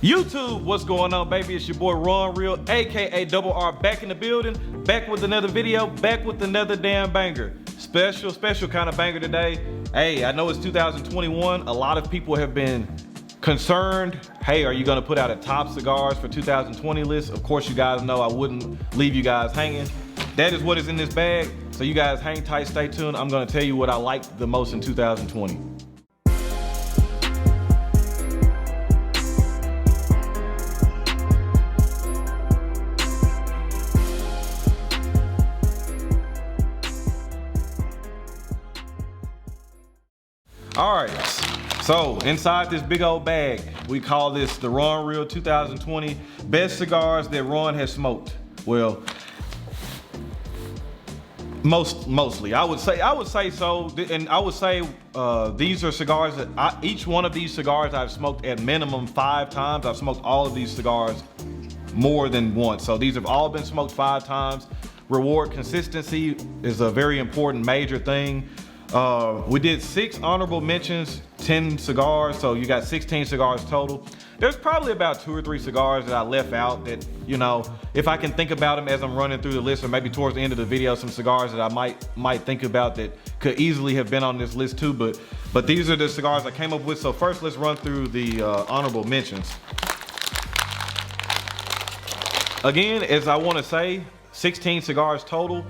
YouTube, what's going on, baby? It's your boy Ron Real, aka Double R, back in the building, back with another video, back with another damn banger. Special kind of banger today. Hey, I know it's 2021. A lot of people have been concerned. Hey, are you gonna put out a top cigars for 2020 list? Of course, you guys know I wouldn't leave you guys hanging. That is what is in this bag. So you guys hang tight, stay tuned. I'm gonna tell you what I liked the most in 2020. All right, so inside this big old bag, we call this the Ron Real 2020 best cigars that Ron has smoked. Well, mostly, I would say so, and I would say these are cigars that each one of these cigars I've smoked at minimum 5 times. I've smoked all of these cigars more than once, so these have all been smoked 5 times. Reward consistency is a very important major thing. We did 6 honorable mentions, 10 cigars, so you got 16 cigars total. There's probably about 2 or 3 cigars that I left out that, you know, if I can think about them as I'm running through the list, or maybe towards the end of the video, some cigars that I might think about that could easily have been on this list too, but these are the cigars I came up with. So first, let's run through the honorable mentions. Again, as I want to say, 16 cigars total.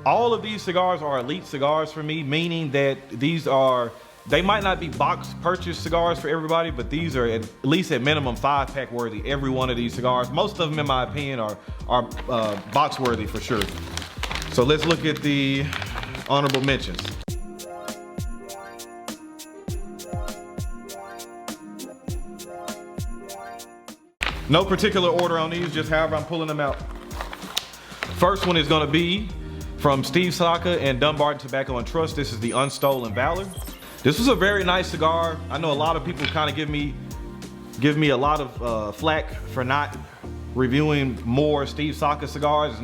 All of these cigars are elite cigars for me, meaning that they might not be box purchase cigars for everybody, but these are at least at minimum 5-pack worthy, every one of these cigars. Most of them, in my opinion, are box worthy for sure. So let's look at the honorable mentions. No particular order on these, just however I'm pulling them out. First one is gonna be from Steve Saka and Dumbarton Tobacco and Trust. This is the Unstolen Valor. This was a very nice cigar. I know a lot of people kind of give me a lot of flack for not reviewing more Steve Saka cigars.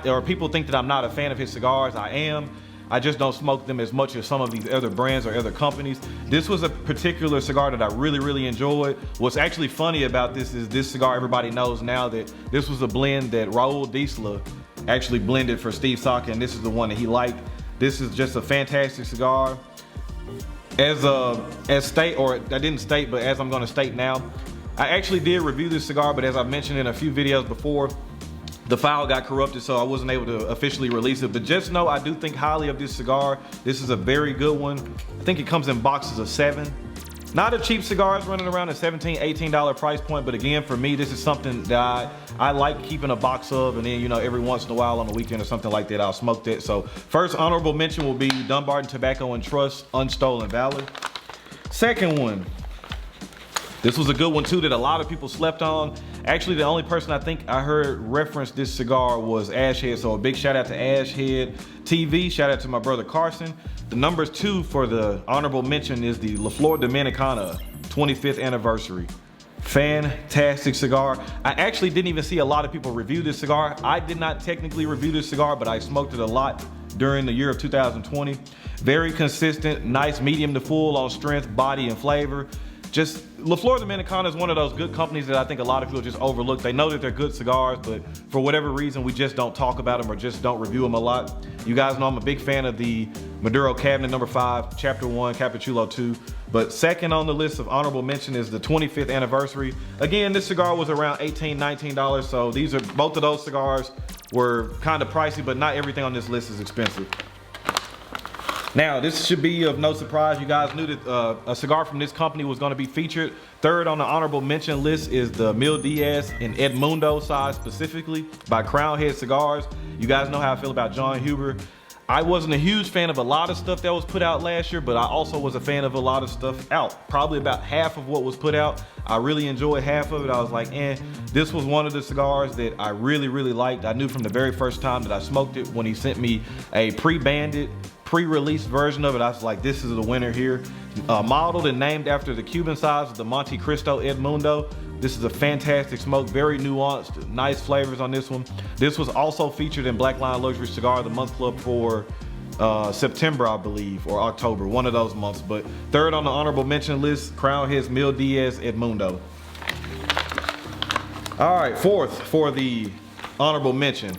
Or people think that I'm not a fan of his cigars. I am. I just don't smoke them as much as some of these other brands or other companies. This was a particular cigar that I really enjoyed. What's actually funny about this is this cigar, everybody knows now that this was a blend that Raul Diesla actually blended for Steve Saka, and this is the one that he liked. This is just a fantastic cigar. As I'm gonna state now, I actually did review this cigar, but as I mentioned in a few videos before, the file got corrupted, so I wasn't able to officially release it. But just know I do think highly of this cigar. This is a very good one. I think it comes in boxes of 7. Not a cheap cigar. It's running around a $17, $18 price point. But again, for me, this is something that I like keeping a box of, and then, you know, every once in a while on the weekend or something like that, I'll smoke that. So first honorable mention will be Dumbarton Tobacco and Trust Unstolen Valor. Second one, this was a good one too that a lot of people slept on. Actually, the only person I think I heard reference this cigar was Ashhead, so a big shout out to Ashhead TV. Shout out to my brother Carson. The numbers 2 for the honorable mention is the La Flor Dominicana 25th anniversary. Fantastic cigar. I actually didn't even see a lot of people review this cigar. I did not technically review this cigar, but I smoked it a lot during the year of 2020. Very consistent, nice medium to full on strength, body, and flavor. Just La Flor Dominicana is one of those good companies that I think a lot of people just overlook. They know that they're good cigars, but for whatever reason, we just don't talk about them or just don't review them a lot. You guys know I'm a big fan of the Maduro Cabinet number 5, Chapter 1, Cappuccino 2. But second on the list of honorable mention is the 25th anniversary. Again, this cigar was around $18, $19, so both of those cigars were kind of pricey, but not everything on this list is expensive. Now, this should be of no surprise. You guys knew that a cigar from this company was going to be featured. Third on the honorable mention list is the Mule Diaz in Edmundo size, specifically by Crowdheads Cigars. You guys know how I feel about John Huber. I wasn't a huge fan of a lot of stuff that was put out last year, but I also was a fan of a lot of stuff out. Probably about half of what was put out. I really enjoyed half of it. I was like, this was one of the cigars that I really liked. I knew from the very first time that I smoked it when he sent me a pre-banded, pre-release version of it. I was like, this is the winner here. Modeled and named after the Cuban size of the Monte Cristo Edmundo. This is a fantastic smoke, very nuanced, nice flavors on this one. This was also featured in Black Line Luxury Cigar of the Month Club for September, I believe, or October, one of those months. But third on the honorable mention list, Crowdheads Mule Diaz Edmundo. All right, fourth for the honorable mention,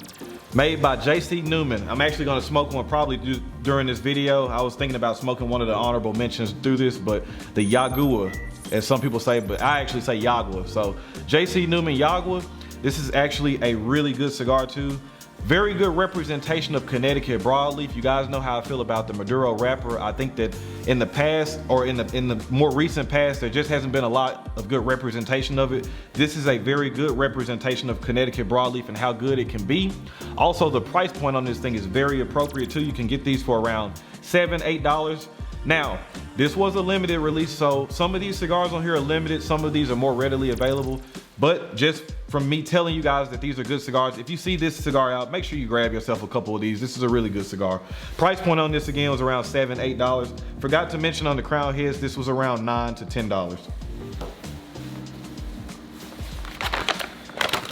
made by JC Newman. I'm actually gonna smoke one probably during this video. I was thinking about smoking one of the honorable mentions through this, but the Yagua, as some people say, but I actually say Yagua. So JC Newman Yagua, this is actually a really good cigar too. Very good representation of Connecticut broadleaf. You guys know how I feel about the Maduro wrapper. I think that in the past, or in the more recent past, there just hasn't been a lot of good representation of it. This is a very good representation of Connecticut broadleaf and how good it can be. Also, the price point on this thing is very appropriate too. You can get these for around $7, $8. Now, this was a limited release, so some of these cigars on here are limited, some of these are more readily available. But just from me telling you guys that these are good cigars, if you see this cigar out, make sure you grab yourself a couple of these. This is a really good cigar. Price point on this again was around $7, $8. Forgot to mention on the Crowdheads, this was around $9 to $10.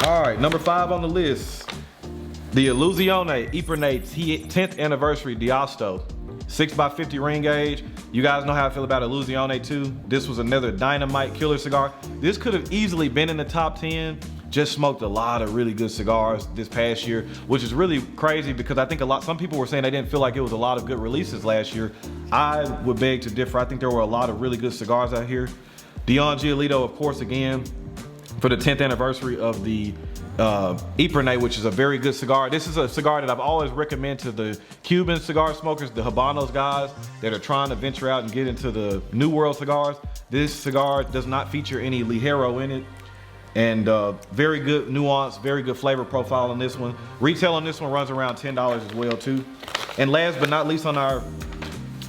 All right, number 5 on the list, the Illusione Epernay 10th Anniversary D'Asto. 6x50 ring gauge. You guys know how I feel about Illusione too. This was another dynamite killer cigar. This could have easily been in the top 10. Just smoked a lot of really good cigars this past year, which is really crazy because I think some people were saying they didn't feel like it was a lot of good releases last year. I would beg to differ. I think there were a lot of really good cigars out here. Dion Giolito, of course, again, for the 10th anniversary of the Epernay, which is a very good cigar. This is a cigar that I've always recommended to the Cuban cigar smokers, the Habanos guys that are trying to venture out and get into the New World cigars. This cigar does not feature any Ligero in it. And very good nuance, very good flavor profile on this one. Retail on this one runs around $10 as well too. And last but not least on our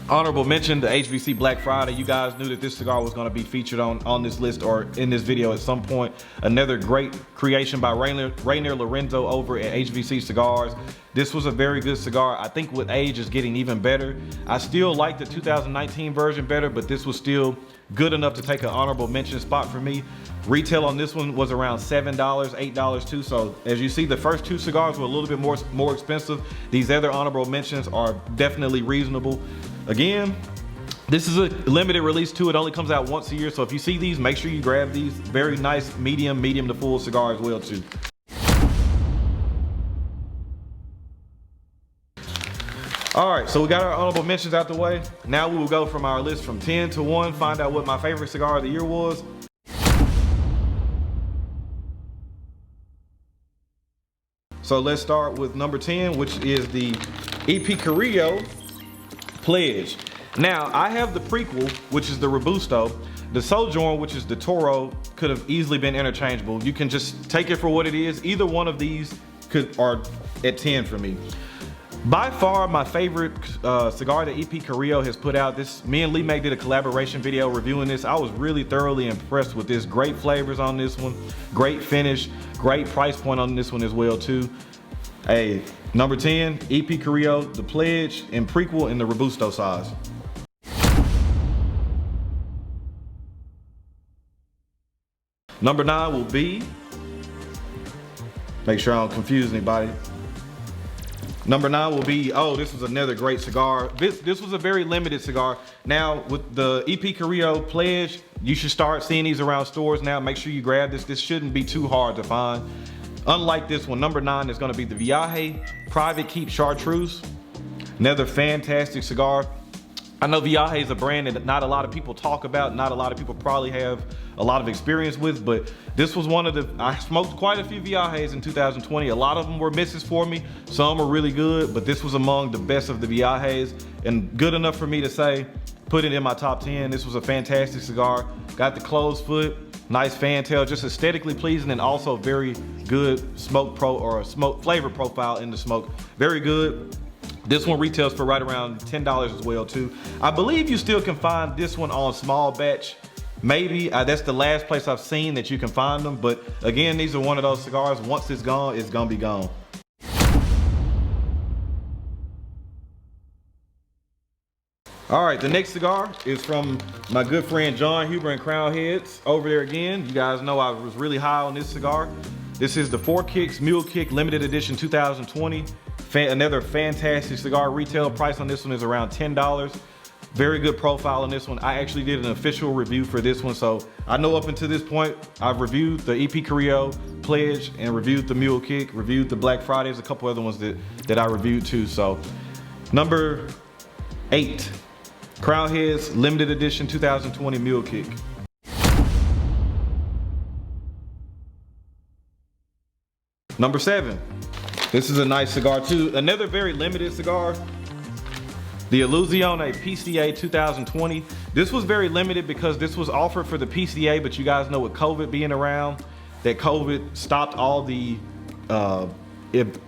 honorable mention, the HBC Black Friday. You guys knew that this cigar was going to be featured on this list or in this video at some point. Another great creation by Rainier Lorenzo over at HBC Cigars. This was a very good cigar. I think with age is getting even better. I still like the 2019 version better, but this was still good enough to take an honorable mention spot for me. Retail on this one was around $7, $8 too. So as you see, the first two cigars were a little bit more expensive. These other honorable mentions are definitely reasonable. Again, this is a limited release too. It only comes out once a year. So if you see these, make sure you grab these. Very nice medium to full cigar as well too. All right, so we got our honorable mentions out the way. Now we will go from our list from 10 to 1, find out what my favorite cigar of the year was. So let's start with number 10, which is the EP Carrillo Pledge. Now, I have the prequel, which is the Robusto. The Sojourn, which is the Toro, could have easily been interchangeable. You can just take it for what it is. Either one of these are at 10 for me. By far, my favorite cigar that EP Carrillo has put out. Me and Lee Mac did a collaboration video reviewing this. I was really thoroughly impressed with this. Great flavors on this one, great finish, great price point on this one as well too. Hey, number 10, EP Carrillo, the Pledge, and prequel in the Robusto size. Number 9 will be, make sure I don't confuse anybody. Number 9 will be, oh, this was another great cigar. This was a very limited cigar. Now with the EP Carrillo Pledge, you should start seeing these around stores now. Make sure you grab this. This shouldn't be too hard to find. Unlike this one, number 9 is gonna be the Viaje Private Keep Chartreuse. Another fantastic cigar. I know Viaje is a brand that not a lot of people talk about, not a lot of people probably have a lot of experience with, but this was one of the, I smoked quite a few Viajes in 2020. A lot of them were misses for me. Some were really good, but this was among the best of the Viajes and good enough for me to say, put it in my top 10. This was a fantastic cigar. Got the closed foot, nice fantail, just aesthetically pleasing and also very good smoke flavor profile in the smoke. Very good. This one retails for right around $10 as well too. I believe you still can find this one on small batch. Maybe, that's the last place I've seen that you can find them. But again, these are one of those cigars, once it's gone, it's gonna be gone. All right, the next cigar is from my good friend John Huber and Crowdheads over there again. You guys know I was really high on this cigar. This is the 4 Kicks Mule Kick Limited Edition 2020. Another fantastic cigar. Retail price on this one is around $10. Very good profile on this one. I actually did an official review for this one, so I know up until this point, I've reviewed the EP Carrillo Pledge and reviewed the Mule Kick, reviewed the Black Fridays, a couple other ones that I reviewed too. So number 8, Crowdheads Limited Edition 2020 Mule Kick. Number 7, this is a nice cigar too. Another very limited cigar. The Illusione PCA 2020. This was very limited because this was offered for the PCA, but you guys know with COVID being around, that COVID stopped all the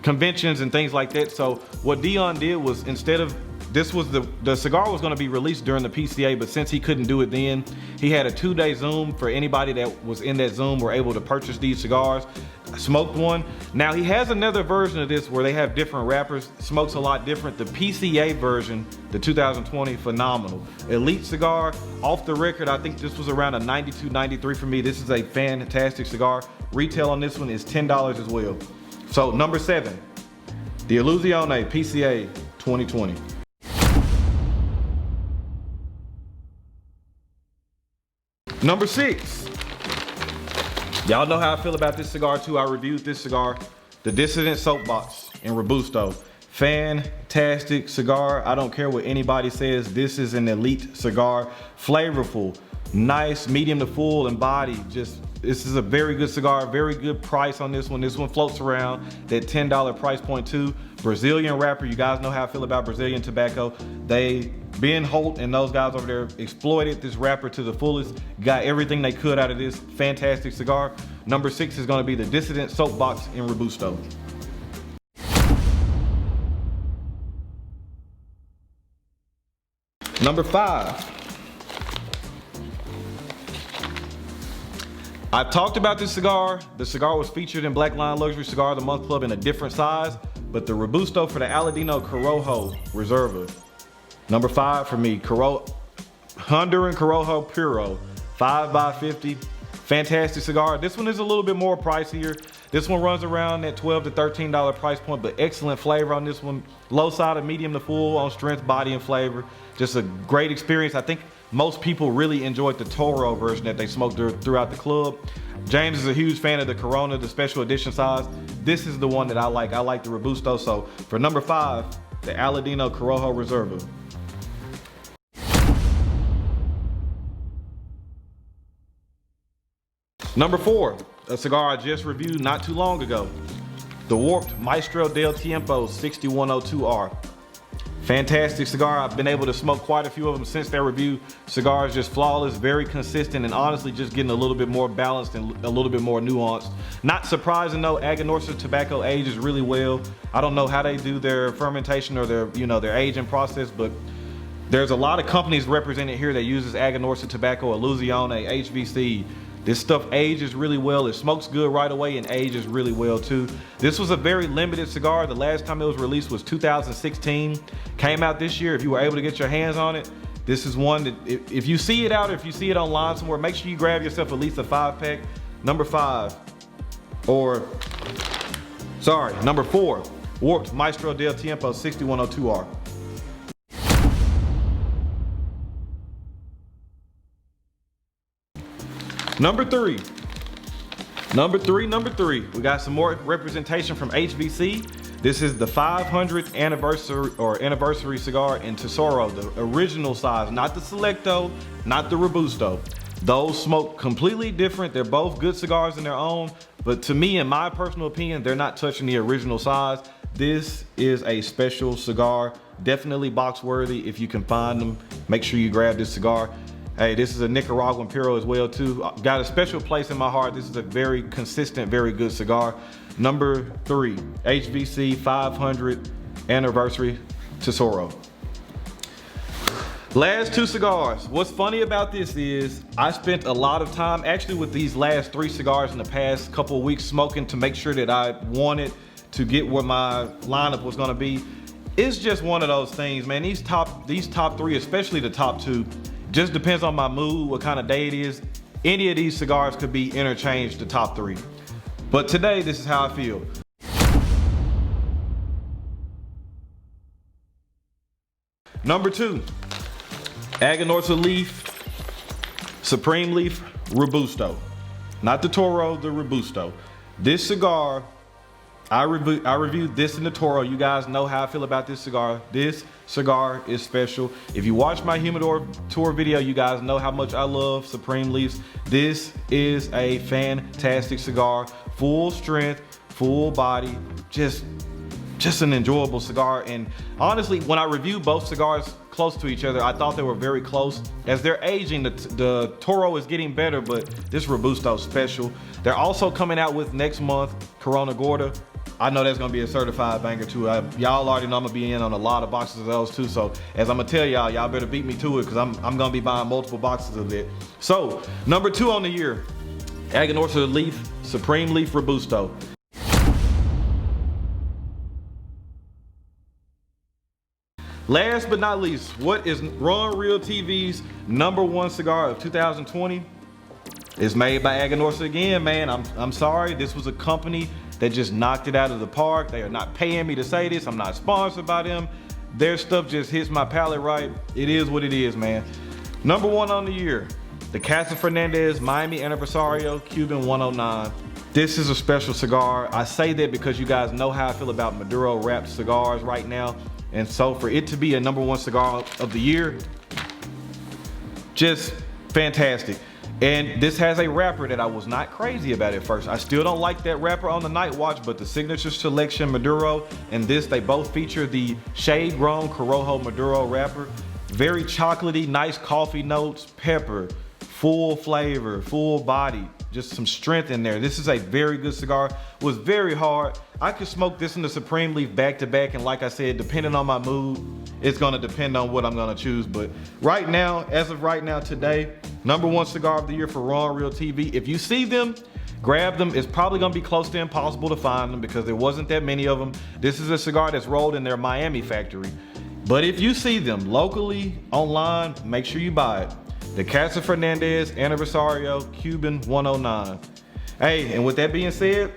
conventions and things like that. So what Dion did was, instead of, this was the cigar was gonna be released during the PCA, but since he couldn't do it then, he had a 2-day Zoom for anybody that was in that Zoom were able to purchase these cigars. I smoked one. Now he has another version of this where they have different wrappers. Smokes a lot different. The PCA version, the 2020, phenomenal. Elite cigar, off the record, I think this was around a 92, 93 for me. This is a fantastic cigar. Retail on this one is $10 as well. So number 7, the Illusione PCA 2020. Number 6. Y'all know how I feel about this cigar too. I reviewed this cigar, the Dissident Soapbox in Robusto. Fantastic cigar. I don't care what anybody says. This is an elite cigar. Flavorful, nice, medium to full in body. Just, this is a very good cigar. Very good price on this one. This one floats around that $10 price point too. Brazilian wrapper. You guys know how I feel about Brazilian tobacco. Ben Holt and those guys over there exploited this wrapper to the fullest. Got everything they could out of this fantastic cigar. Number 6 is gonna be the Dissident Soapbox in Robusto. Number 5. I talked about this cigar. The cigar was featured in Black Line Luxury Cigar of the Month Club in a different size, but the Robusto for the Aladino Corojo Reserva. Number 5 for me, Honduran Corojo Puro, 5x50. Fantastic cigar. This one is a little bit more pricier. This one runs around that $12 to $13 price point, but excellent flavor on this one. Low side of medium to full on strength, body, and flavor. Just a great experience. I think most people really enjoyed the Toro version that they smoked throughout the club. James is a huge fan of the Corona, the special edition size. This is the one that I like. I like the Robusto. So for number 5, the Aladino Corojo Reserva. Number 4, a cigar I just reviewed not too long ago. The Warped Maestro del Tiempo 6102R. Fantastic cigar. I've been able to smoke quite a few of them since that review. Cigar is just flawless, very consistent, and honestly just getting a little bit more balanced and a little bit more nuanced. Not surprising though, Aganorsa tobacco ages really well. I don't know how they do their fermentation or their aging process, but there's a lot of companies represented here that uses Aganorsa tobacco, Illusione, HVC. This stuff ages really well. It smokes good right away and ages really well too. This was a very limited cigar. The last time it was released was 2016. Came out this year. If you were able to get your hands on it, this is one that if you see it out, or if you see it online somewhere, make sure you grab yourself at least a 5-pack. Number 4, Warped Maestro del Tiempo 6102R. Number three. We got some more representation from HVC. This is the 500th anniversary cigar in Tesoro, the original size, not the Selecto, not the Robusto. Those smoke completely different. They're both good cigars in their own, but to me, in my personal opinion, they're not touching the original size. This is a special cigar, definitely box worthy. If you can find them, make sure you grab this cigar. Hey, this is a Nicaraguan Puro as well too. Got a special place in my heart. This is a very consistent, very good cigar. Number 3, HVC 500 anniversary Tesoro. Last 2 cigars. What's funny about this is I spent a lot of time actually with these last 3 cigars in the past couple of weeks smoking to make sure that I wanted to get what my lineup was gonna be. It's just one of those things, man. These top 3, especially the top 2, just depends on my mood, what kind of day it is. Any of these cigars could be interchanged to top 3. But today, this is how I feel. Number 2, Aganorsa leaf, Supreme leaf, robusto. Not the Toro, the robusto. This cigar, I reviewed this in the Toro. You guys know how I feel about this cigar. This cigar is special. If you watch my humidor tour video, you guys know how much I love Supreme leaves. This is a fantastic cigar. Full strength, full body, just an enjoyable cigar. And honestly, when I reviewed both cigars close to each other, I thought they were very close. As they're aging, the Toro is getting better, but this Robusto is special. They're also coming out with next month Corona Gorda. I know that's gonna be a certified banger too. Y'all already know I'm gonna be in on a lot of boxes of those too. So as I'm gonna tell y'all better beat me to it, because I'm gonna be buying multiple boxes of it. So number 2 on the year, Aganorsa leaf, Supreme leaf Robusto. Last but not least, what is RonRealTV's #1 cigar of 2020? It's made by Aganorsa again, man. I'm sorry, this was a company that just knocked it out of the park. They are not paying me to say this. I'm not sponsored by them. Their stuff just hits my palate right. It is what it is, man. #1 on the year, the Casa Fernandez Miami Aniversario Cuban 109. This is a special cigar. I say that because you guys know how I feel about Maduro wrapped cigars right now. And so for it to be a #1 cigar of the year, just fantastic. And this has a wrapper that I was not crazy about at first. I still don't like that wrapper on the Night Watch, but the Signature Selection Maduro and this, they both feature the shade grown Corojo Maduro wrapper. Very chocolatey, nice coffee notes, pepper, full flavor, full body, just some strength in there. This is a very good cigar. It was very hard. I could smoke this in the Supreme leaf back to back, and like I said, depending on my mood, it's gonna depend on what I'm gonna choose. But right now, as of right now today, #1 cigar of the year for RonRealTV. If you see them, grab them. It's probably gonna be close to impossible to find them because there wasn't that many of them. This is a cigar that's rolled in their Miami factory. But if you see them locally, online, make sure you buy it. The Casa Fernandez Aniversario Cuban 109. Hey, and with that being said,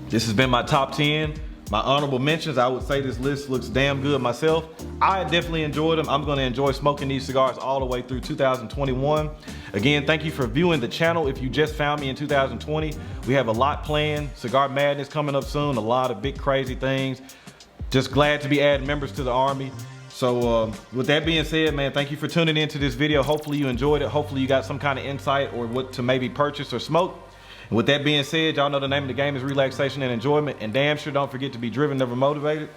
this has been my top 10. My honorable mentions, I would say this list looks damn good myself. I definitely enjoyed them. I'm gonna enjoy smoking these cigars all the way through 2021. Again, thank you for viewing the channel. If you just found me in 2020, we have a lot planned. Cigar Madness coming up soon, a lot of big crazy things. Just glad to be adding members to the army. So with that being said, man, thank you for tuning into this video. Hopefully you enjoyed it. Hopefully you got some kind of insight or what to maybe purchase or smoke. And with that being said, y'all know the name of the game is relaxation and enjoyment. And damn sure don't forget to be driven, never motivated.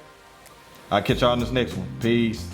I'll catch y'all in this next one. Peace.